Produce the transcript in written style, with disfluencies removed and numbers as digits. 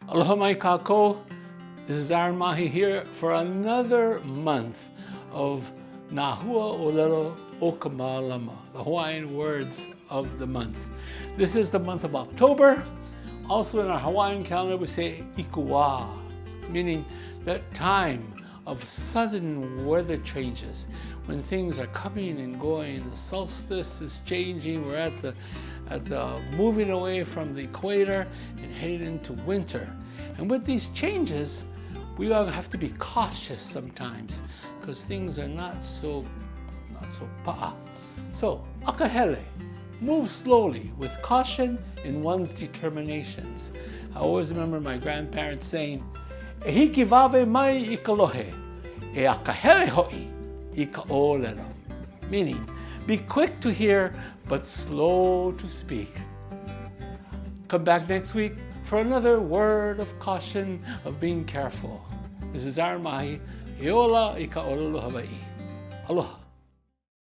Aloha mai kākou. This is Aaron Mahi here for another month of Nā Huaʻōlelo o ka Malama, the Hawaiian words of the month. This is the month of October. Also in our Hawaiian calendar we say Ikuwā, meaning that time of sudden weather changes, when things are coming and going. The solstice is changing. We're at the moving away from the equator and heading into winter. And with these changes, we all have to be cautious sometimes because things are not so pa'a. So, Akahele, move slowly with caution in one's determinations. I always remember my grandparents saying, "E hiki wawe mai I ka lohe, e akahele ho'i I Huaʻōlelo," meaning, be quick to hear but slow to speak. Come back next week for another word of caution, of being careful. This is Aaron Mahi, Eola I ka ʻōlelo Hawaii. Aloha.